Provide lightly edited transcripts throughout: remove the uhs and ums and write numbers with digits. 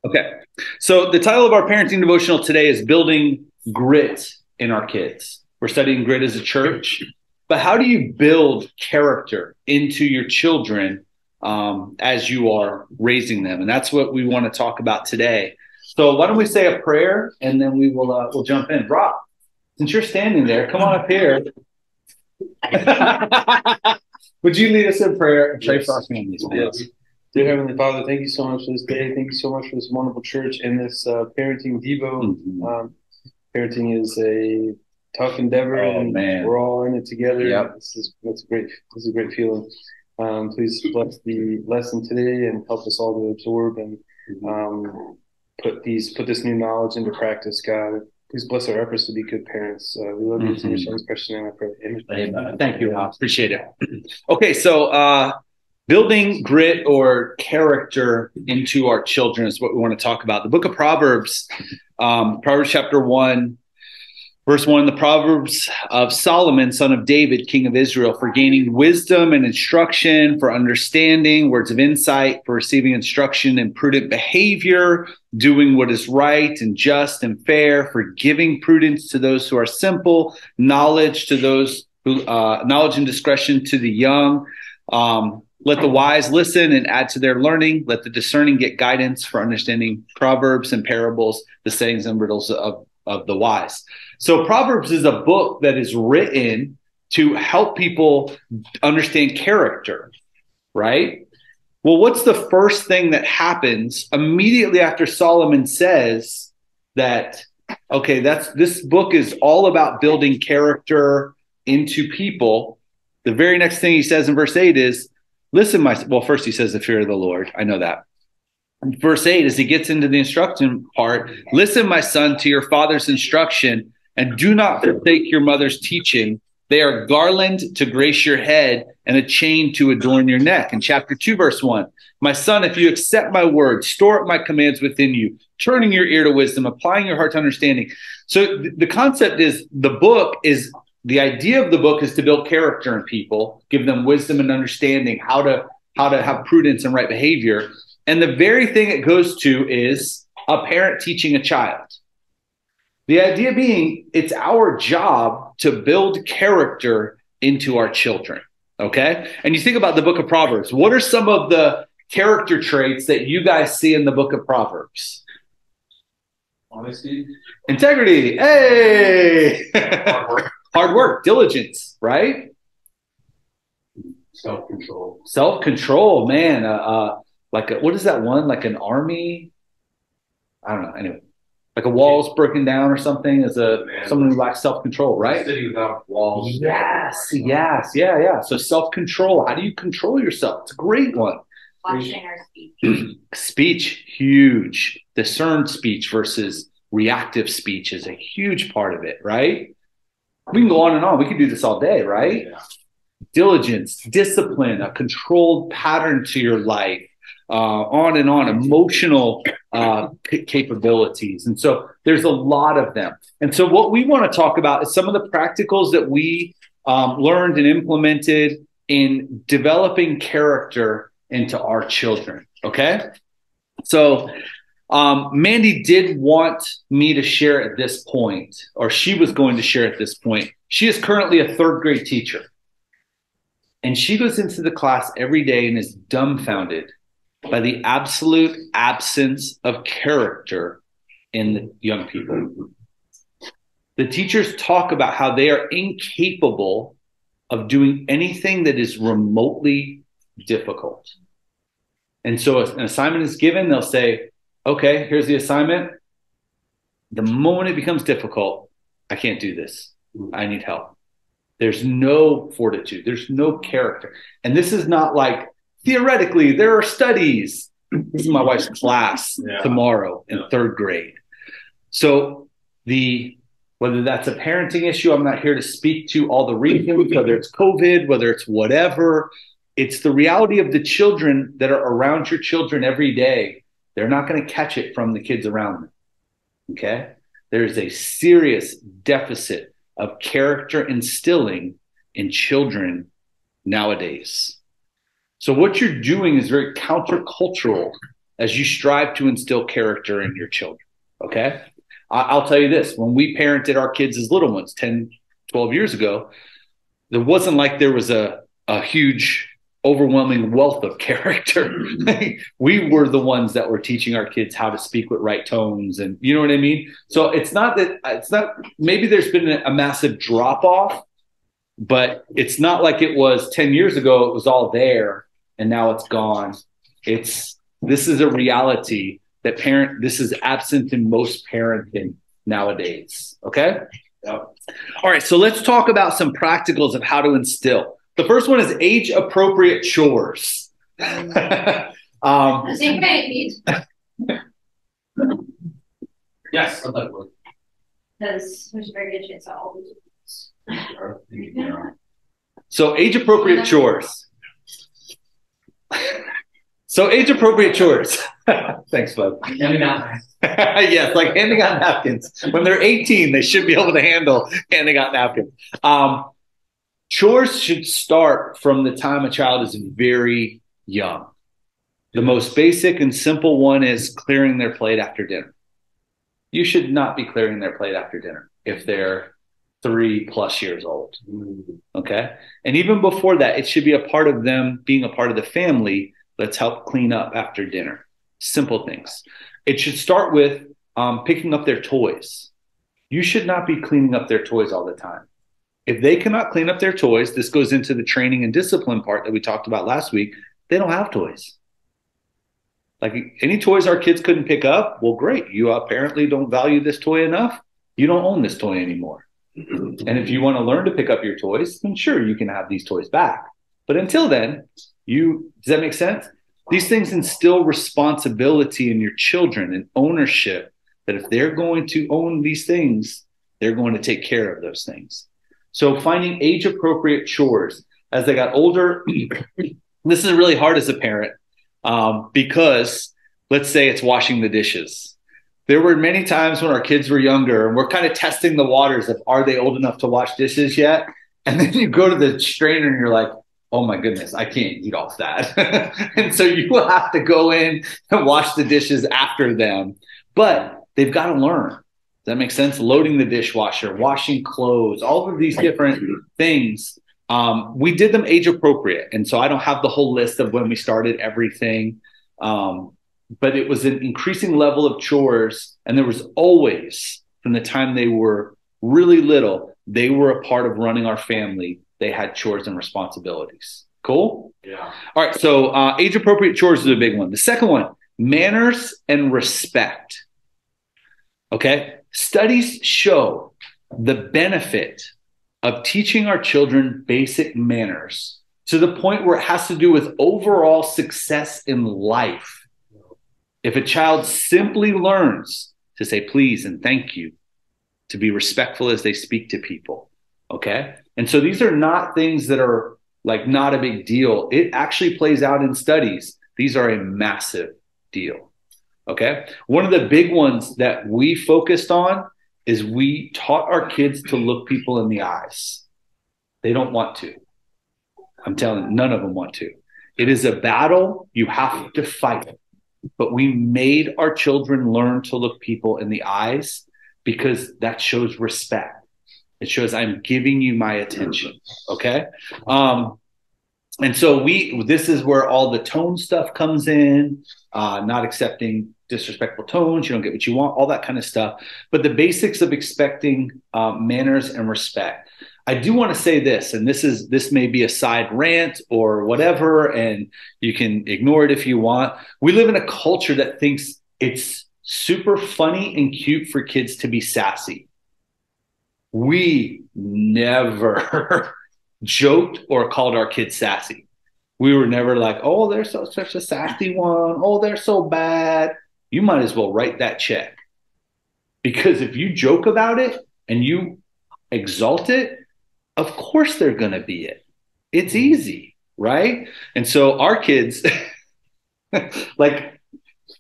Okay, so the title of our parenting devotional today is Building Grit in Our Kids. We're studying grit as a church, but how do you build character into your children as you are raising them? And that's what we want to talk about today. So why don't we say a prayer and then we'll jump in. Rob, since you're standing there, come on up here. Would you lead us in prayer and pray for our families, please? Yes. Dear Heavenly Father, thank you so much for this day. Thank you so much for this wonderful church and this parenting Devo. Parenting is a tough endeavor, and we're all in it together. Yep. This is a great feeling. Please bless the lesson today and help us all to absorb and put this new knowledge into practice, God. Please bless our efforts to be good parents. We love you. In your son's precious name, I pray. Amen. Thank you, Rob. Appreciate it. Okay, so building grit or character into our children is what we want to talk about. The book of Proverbs, Proverbs chapter 1, verse 1, the Proverbs of Solomon, son of David, king of Israel, for gaining wisdom and instruction, for understanding, words of insight, for receiving instruction in prudent behavior, doing what is right and just and fair, for giving prudence to those who are simple, knowledge to those who knowledge and discretion to the young. Let the wise listen and add to their learning. Let the discerning get guidance for understanding proverbs and parables, the sayings and riddles of the wise. So Proverbs is a book that is written to help people understand character, right? Well, what's the first thing that happens immediately after Solomon says that, okay, this book is all about building character into people? The very next thing he says in verse 8 is, first he says the fear of the Lord. I know that. Verse 8, as he gets into the instruction part, listen, my son, to your father's instruction, and do not forsake your mother's teaching. They are garland to grace your head and a chain to adorn your neck. In chapter 2, verse 1, my son, if you accept my word, store up my commands within you, turning your ear to wisdom, applying your heart to understanding. So the concept is the idea of the book is to build character in people, give them wisdom and understanding, how to have prudence and right behavior. And the very thing it goes to is a parent teaching a child. The idea being, it's our job to build character into our children, okay? And you think about the book of Proverbs. What are some of the character traits that you guys see in the book of Proverbs? Honesty. Integrity. Hey! Hard work, diligence, right? Self-control. Self-control, man. What is that one? Like an army? I don't know. Anyway, like a wall's broken down or something is someone who lacks self-control, right? City without walls. Yes. Yeah. So self-control. How do you control yourself? It's a great one. Watching our speech. Speech, huge. Discerned speech versus reactive speech is a huge part of it, right? We can go on and on. We can do this all day, right? Yeah. Diligence, discipline, a controlled pattern to your life, on and on, emotional capabilities. And so there's a lot of them. And so what we want to talk about is some of the practicals that we learned and implemented in developing character into our children, okay? So Mandy did want me to share at this point, or she was going to share at this point. She is currently a third grade teacher. And she goes into the class every day and is dumbfounded by the absolute absence of character in the young people. The teachers talk about how they are incapable of doing anything that is remotely difficult. And so an assignment is given, they'll say, okay, here's the assignment. The moment it becomes difficult, I can't do this. I need help. There's no fortitude. There's no character. And this is not like, theoretically, there are studies. This is my wife's class tomorrow in third grade. So whether that's a parenting issue, I'm not here to speak to all the reasons, whether it's COVID, whether it's whatever. It's the reality of the children that are around your children every day. They're not going to catch it from the kids around them, okay? There's a serious deficit of character instilling in children nowadays. So what you're doing is very countercultural as you strive to instill character in your children. Okay. I'll tell you this, when we parented our kids as little ones 10, 12 years ago, there wasn't like there was a huge, overwhelming wealth of character. We were the ones that were teaching our kids how to speak with right tones. And you know what I mean? So it's not, maybe there's been a massive drop off, but it's not like it was 10 years ago. It was all there and now it's gone. This is a reality that this is absent in most parenting nowadays. Okay. All right. So let's talk about some practicals of how to instill. The first one is age appropriate chores. Same way. Yes. Because there's a very good chance I'll always do this. So age appropriate chores. So age-appropriate chores. Thanks, bud. Yes, like handing out napkins. When they're 18, they should be able to handle handing out napkins. Chores should start from the time a child is very young. The most basic and simple one is clearing their plate after dinner. You should not be clearing their plate after dinner if they're 3+ years old. Okay? And even before that, it should be a part of them being a part of the family. Let's help clean up after dinner. Simple things. It should start with picking up their toys. You should not be cleaning up their toys all the time. If they cannot clean up their toys, this goes into the training and discipline part that we talked about last week. They don't have toys. Like any toys our kids couldn't pick up, well, great. You apparently don't value this toy enough. You don't own this toy anymore. And if you want to learn to pick up your toys, then sure, you can have these toys back. But until then, does that make sense? These things instill responsibility in your children and ownership that if they're going to own these things, they're going to take care of those things. So finding age appropriate chores as they got older, this is really hard as a parent because let's say it's washing the dishes. There were many times when our kids were younger and we're kind of testing the waters of, are they old enough to wash dishes yet? And then you go to the strainer and you're like, oh my goodness, I can't eat off that. And so you will have to go in and wash the dishes after them. But they've got to learn. Does that make sense? Loading the dishwasher, washing clothes, all of these different things. We did them age appropriate. And so I don't have the whole list of when we started everything. But it was an increasing level of chores. And there was always, from the time they were really little, they were a part of running our family. They had chores and responsibilities. Cool? Yeah. All right. So age appropriate chores is a big one. The second one, manners and respect. Okay. Studies show the benefit of teaching our children basic manners to the point where it has to do with overall success in life. If a child simply learns to say please and thank you, to be respectful as they speak to people. Okay. And so these are not things that are like not a big deal. It actually plays out in studies. These are a massive deal. Okay. One of the big ones that we focused on is we taught our kids to look people in the eyes. They don't want to. I'm telling you, none of them want to. It is a battle you have to fight. But we made our children learn to look people in the eyes because that shows respect. It shows I'm giving you my attention. Okay. And so this is where all the tone stuff comes in, not accepting disrespectful tones. You don't get what you want, all that kind of stuff. But the basics of expecting manners and respect. I do want to say this, and this may be a side rant or whatever, and you can ignore it if you want. We live in a culture that thinks it's super funny and cute for kids to be sassy. We never joked or called our kids sassy. We were never like, oh, they're such a sassy one. Oh, they're so bad. You might as well write that check. Because if you joke about it and you exalt it, of course they're going to be it. It's easy, right? And so our kids, like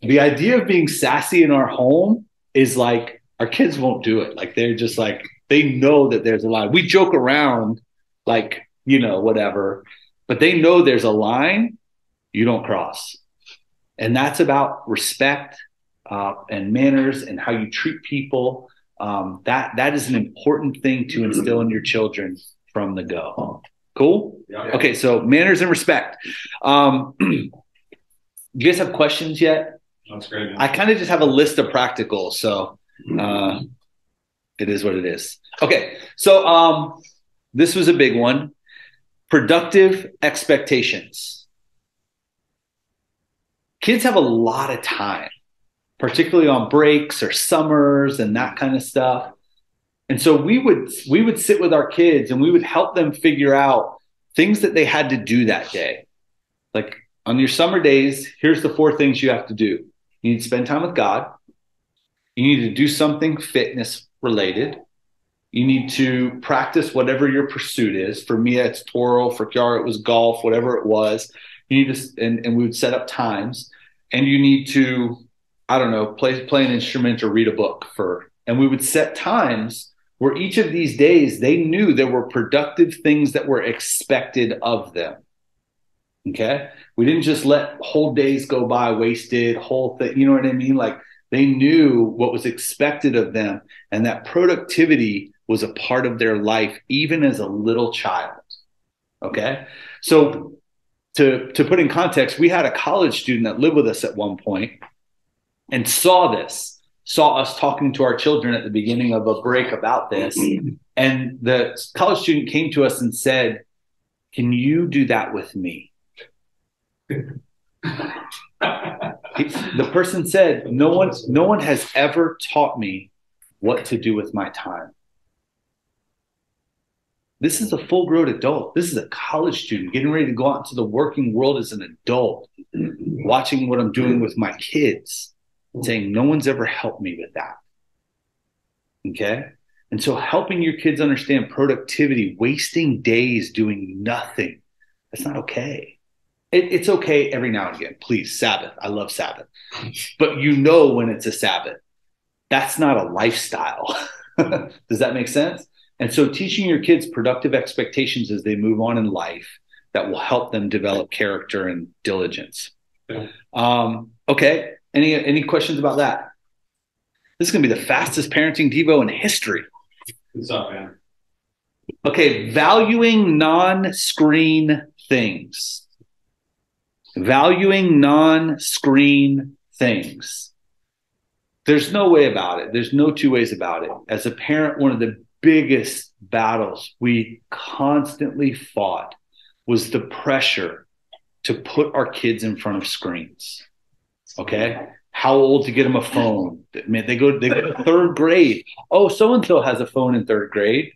the idea of being sassy in our home is like, our kids won't do it. Like they're just like, they know that there's a line. We joke around like, whatever, but they know there's a line you don't cross. And that's about respect and manners and how you treat people. That is an important thing to instill in your children from the go. Cool? Yeah. Okay, so manners and respect. Do you guys have questions yet? That's great. Man. I kind of just have a list of practicals, so it is what it is. Okay, so this was a big one. Productive expectations. Kids have a lot of time, particularly on breaks or summers and that kind of stuff. And so we would sit with our kids and we would help them figure out things that they had to do that day. Like on your summer days, here's the 4 things you have to do. You need to spend time with God. You need to do something fitness related. You need to practice whatever your pursuit is. For me, it's twirl. For Kiara, it was golf, whatever it was. You need to, and we would set up times. And you need to, I don't know, play an instrument or read a book and we would set times where each of these days they knew there were productive things that were expected of them. Okay? We didn't just let whole days go by wasted, whole thing, you know what I mean? Like they knew what was expected of them and that productivity was a part of their life, even as a little child. Okay? So to put in context, we had a college student that lived with us at one point and saw us talking to our children at the beginning of a break about this. And the college student came to us and said, "Can you do that with me?" The person said, no one has ever taught me what to do with my time. This is a full-grown adult. This is a college student getting ready to go out into the working world as an adult, watching what I'm doing with my kids, saying, no one's ever helped me with that. Okay? And so helping your kids understand productivity, wasting days doing nothing, that's not okay. It's okay every now and again. Please, Sabbath. I love Sabbath. But you know when it's a Sabbath. That's not a lifestyle. Does that make sense? And so teaching your kids productive expectations as they move on in life, that will help them develop character and diligence. Yeah. Okay. Any questions about that? This is going to be the fastest parenting Devo in history. What's up, man? Okay. Valuing non-screen things. Valuing non-screen things. There's no way about it. There's no 2 ways about it. As a parent, one of the biggest battles we constantly fought was the pressure to put our kids in front of screens. Okay? How old to get them a phone? Man, they go to 3rd grade. Oh, so-and-so has a phone in 3rd grade.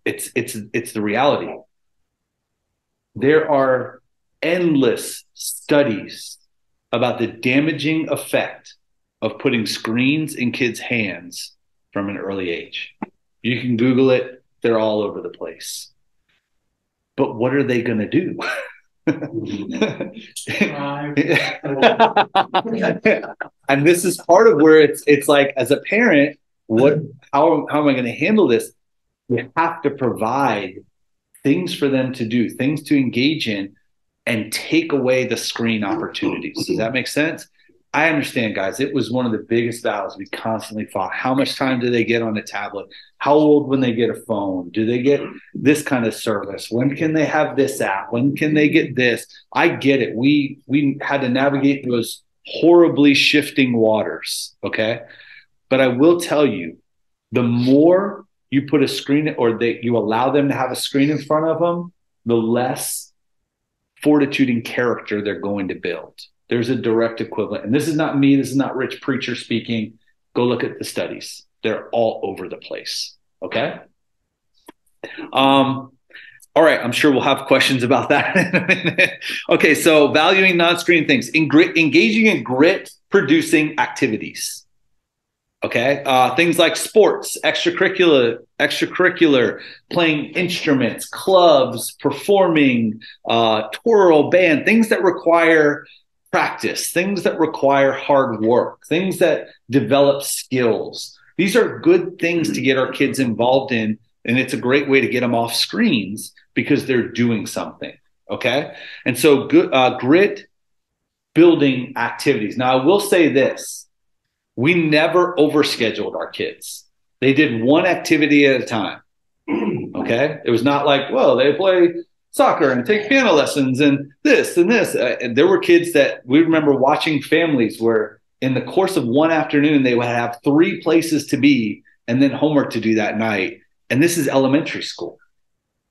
It's the reality. There are endless studies about the damaging effect of putting screens in kids' hands from an early age. You can Google it. They're all over the place. But what are they going to do? And this is part of where it's like, as a parent, how am I going to handle this? You have to provide things for them to do, things to engage in, and take away the screen opportunities. Does that make sense? I understand, guys. It was one of the biggest battles we constantly fought. How much time do they get on a tablet? How old when they get a phone? Do they get this kind of service? When can they have this app? When can they get this? I get it. We had to navigate those horribly shifting waters, okay? But I will tell you, the more you put a screen or you allow them to have a screen in front of them, the less fortitude and character they're going to build. There's a direct equivalent. And this is not me. This is not Rich Preacher speaking. Go look at the studies. They're all over the place. Okay? All right. I'm sure we'll have questions about that in a minute. Okay. So valuing non-screen things. Engaging in grit-producing activities. Okay? Things like sports, extracurricular, playing instruments, clubs, performing, twirl, band, things that require practice, things that require hard work, things that develop skills. These are good things to get our kids involved in, and it's a great way to get them off screens because they're doing something. Okay. And so grit building activities. Now, I will say this. We never overscheduled our kids. They did one activity at a time. Okay. It was not like, well, they play soccer and take piano lessons and this and this. And there were kids that we remember watching families where in the course of one afternoon, they would have 3 places to be and then homework to do that night. And this is elementary school,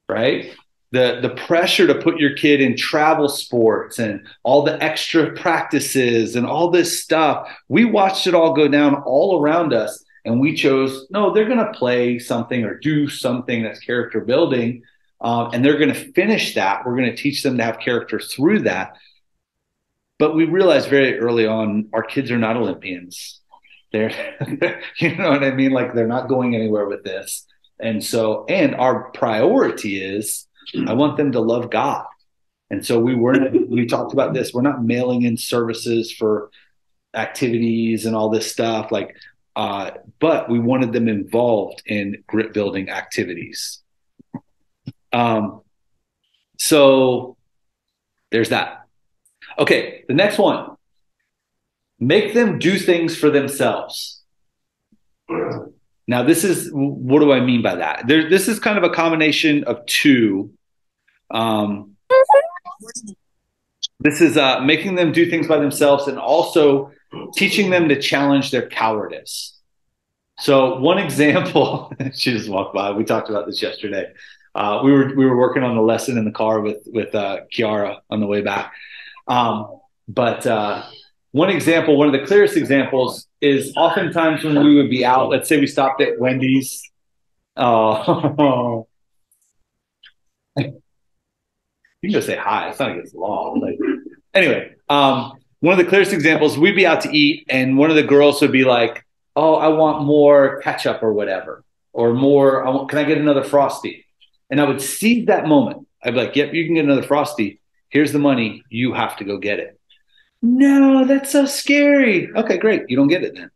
right? The pressure to put your kid in travel sports and all the extra practices and all this stuff, we watched it all go down all around us. And we chose, no, they're going to play something or do something that's character building. And they're going to finish that. We're going to teach them to have character through that. But we realized very early on, our kids are not Olympians. They're, you know what I mean? Like they're not going anywhere with this. And so, and our priority is, I want them to love God. And so we talked about this. We're not mailing in services for activities and all this stuff. But we wanted them involved in grit building activities. So there's that. Okay, the next one. Make them do things for themselves. Now, what do I mean by that? This is kind of a combination of two. This is making them do things by themselves and also teaching them to challenge their cowardice. So one example, she just walked by. We talked about this yesterday. We were working on the lesson in the car with Kiara on the way back. But one example, one of the clearest examples is oftentimes when we would be out, let's say we stopped at Wendy's. You can go say hi. It's not against the law. Anyway, one of the clearest examples, we'd be out to eat and one of the girls would be like, oh, I want more ketchup or whatever, or more, can I get another Frosty? And I would seize that moment. I'd be like, yep, you can get another Frosty. Here's the money. You have to go get it. No, that's so scary. Okay, great. You don't get it then.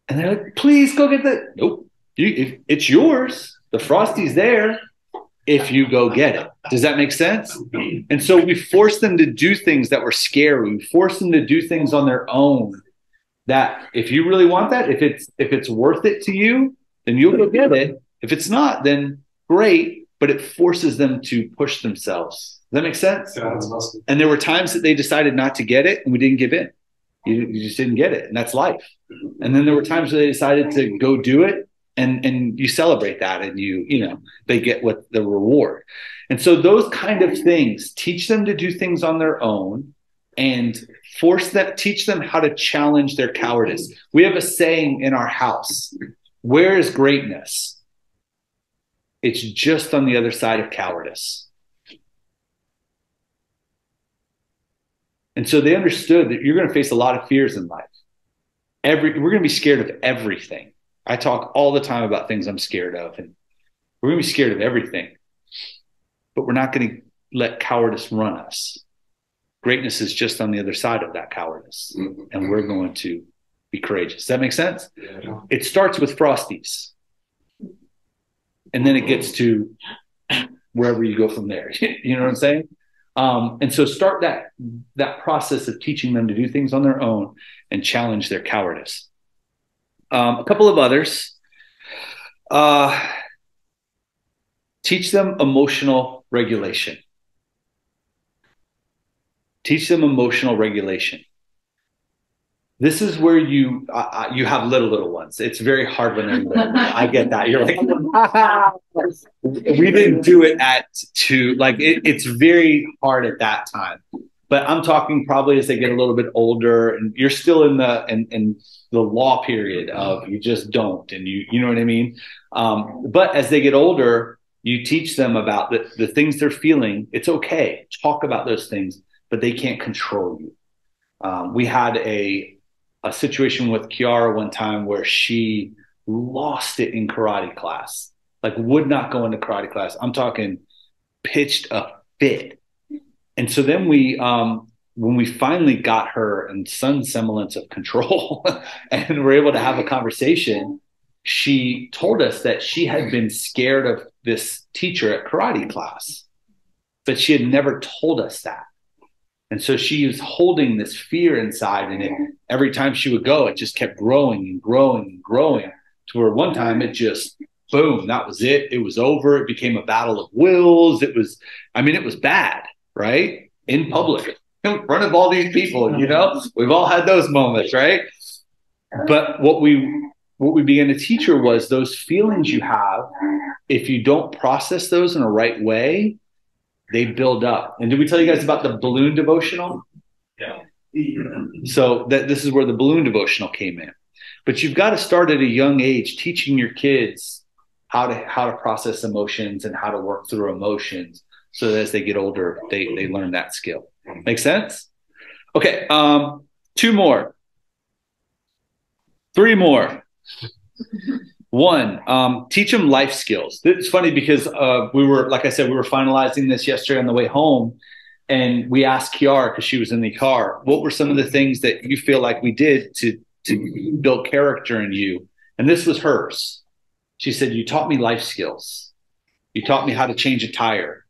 And they're like, please go get that. Nope. It's yours. The Frosty's there if you go get it. Does that make sense? And so we forced them to do things that were scary. We forced them to do things on their own that if you really want that, if it's worth it to you, then you'll go get it. If it's not, then great, but it forces them to push themselves. Does that make sense? Yeah, that's awesome. And there were times that they decided not to get it and we didn't give in. You just didn't get it, and that's life. And then there were times where they decided to go do it, and you celebrate that, and they get what the reward. And so those kind of things, teach them to do things on their own and teach them how to challenge their cowardice. We have a saying in our house, where is greatness? It's just on the other side of cowardice. And so they understood that you're going to face a lot of fears in life. We're going to be scared of everything. I talk all the time about things I'm scared of, and we're going to be scared of everything. But we're not going to let cowardice run us. Greatness is just on the other side of that cowardice, and we're going to be courageous. Does that make sense? Yeah. It starts with Frosties, and then it gets to wherever you go from there. You know what I'm saying? And so start that process of teaching them to do things on their own and challenge their cowardice. A couple of others. Teach them emotional regulation. Teach them emotional regulation. This is where you have little ones. It's very hard when they're little. I get that. You're like, we didn't do it at 2. Like it's very hard at that time. But I'm talking probably as they get a little bit older, and you're still in the law period of you just don't, and you know what I mean. But as they get older, you teach them about the things they're feeling. It's okay. Talk about those things, but they can't control you. We had a situation with Kiara one time where she lost it in karate class, like would not go into karate class. I'm talking pitched a fit. And so then when we finally got her in some semblance of control and were able to have a conversation, she told us that she had been scared of this teacher at karate class. but she had never told us that. And so she was holding this fear inside, and every time she would go, it just kept growing and growing and growing, to where one time it just, boom, that was it. It was over. It became a battle of wills. It was bad, right? In public, in front of all these people, we've all had those moments, right? But what we began to teach her was those feelings you have, if you don't process those in a right way, they build up. And did we tell you guys about the balloon devotional? Yeah. So this is where the balloon devotional came in. But you've got to start at a young age teaching your kids how to process emotions and how to work through emotions, so that as they get older, they learn that skill. Make sense? Okay, 2 more. 3 more. 1, teach them life skills. It's funny because we were finalizing this yesterday on the way home, and we asked Kiara, because she was in the car, what were some of the things that you feel like we did to build character in you? And this was hers. She said, you taught me life skills. You taught me how to change a tire.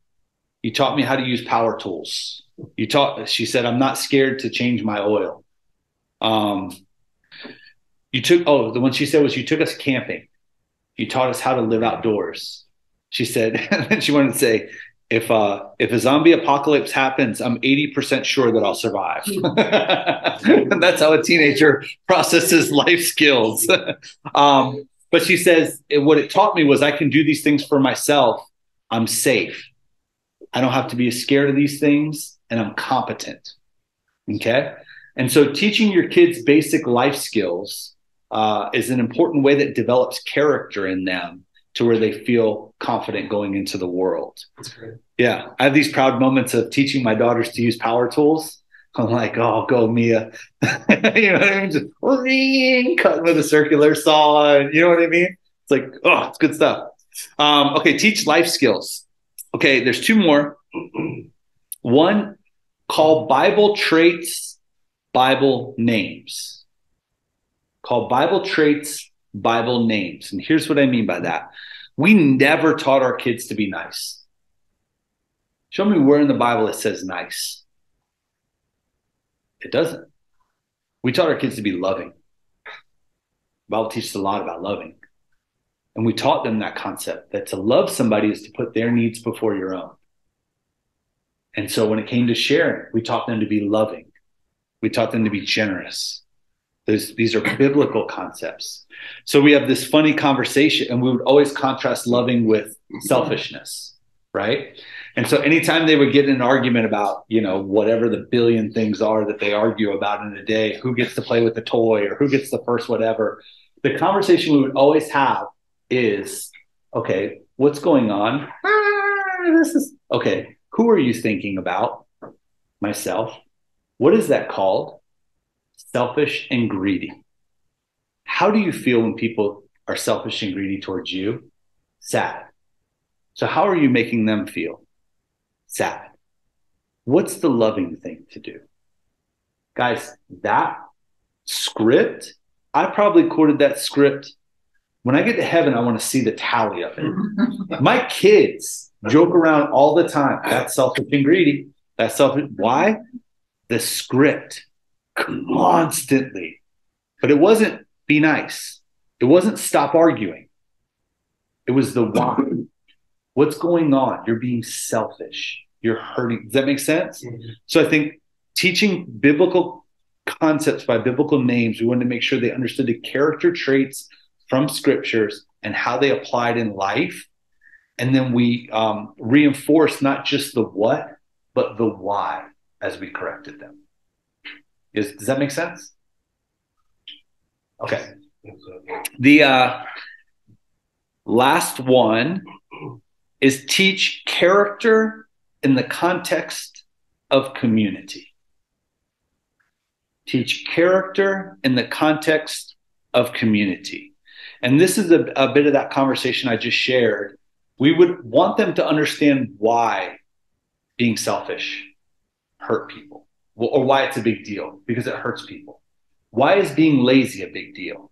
You taught me how to use power tools. She said, I'm not scared to change my oil. The one she said was, you took us camping. You taught us how to live outdoors. She said, and then she wanted to say, if a zombie apocalypse happens, I'm 80% sure that I'll survive. And that's how a teenager processes life skills. But she says, what it taught me was I can do these things for myself. I'm safe. I don't have to be scared of these things, and I'm competent. Okay? And so teaching your kids basic life skills is an important way that develops character in them, to where they feel confident going into the world. That's great. Yeah. I have these proud moments of teaching my daughters to use power tools. I'm like, oh, go Mia. You know what I mean? Just cutting with a circular saw. You know what I mean? It's like, oh, it's good stuff. Okay, teach life skills. Okay, there's 2 more. 1, call Bible traits Bible names. Call Bible traits Bible names. And here's what I mean by that. We never taught our kids to be nice. Show me where in the Bible it says nice. It doesn't. We taught our kids to be loving. The Bible teaches a lot about loving. And we taught them that concept, that to love somebody is to put their needs before your own. And so when it came to sharing, we taught them to be loving. We taught them to be generous. These are biblical concepts. So we have this funny conversation, and we would always contrast loving with selfishness, right? And so anytime they would get in an argument about, whatever the billion things are that they argue about in a day, who gets to play with the toy or who gets the first whatever, the conversation we would always have is, okay, what's going on? Okay, who are you thinking about? Myself. What is that called? Selfish and greedy. How do you feel when people are selfish and greedy towards you? Sad. So how are you making them feel? Sad. What's the loving thing to do? Guys, that script, I probably quoted that script. When I get to heaven, I want to see the tally of it. My kids joke around all the time. That's selfish and greedy. That's selfish. Why? The script constantly. But it wasn't be nice. It wasn't stop arguing. It was the why. What's going on? You're being selfish. You're hurting. Does that make sense? Mm-hmm. So I think teaching biblical concepts by biblical names, we wanted to make sure they understood the character traits from scriptures and how they applied in life. And then we reinforced not just the what, but the why as we corrected them. Does that make sense? Okay. The last one is teach character in the context of community. Teach character in the context of community. And this is a bit of that conversation I just shared. We would want them to understand why being selfish hurt people, or why it's a big deal, because it hurts people. Why is being lazy a big deal?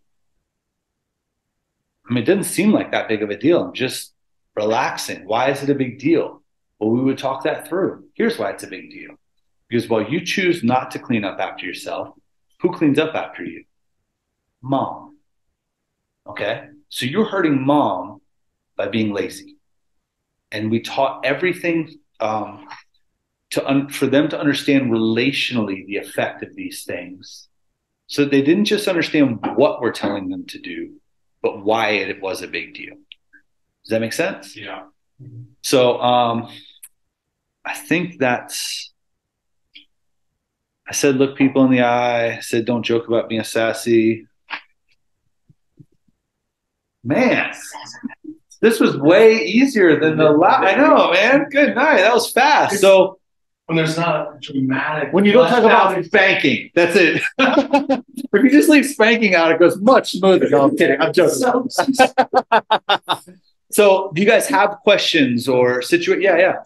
I mean, it doesn't seem like that big of a deal. I'm just relaxing. Why is it a big deal? Well, we would talk that through. Here's why it's a big deal. Because while you choose not to clean up after yourself, who cleans up after you? Mom. Okay? So you're hurting mom by being lazy. And we taught everything for them to understand relationally the effect of these things. So they didn't just understand what we're telling them to do, but why it was a big deal. Does that make sense? Yeah. So I think I said, look people in the eye. I said, don't joke about being sassy. Man, this was way easier than the last. I know, man. Good night. That was fast. So When there's not dramatic. when you don't talk about spanking, that's it. If you just leave spanking out, it goes much smoother. No, I'm kidding. I'm joking. So do you guys have questions or situation? Yeah.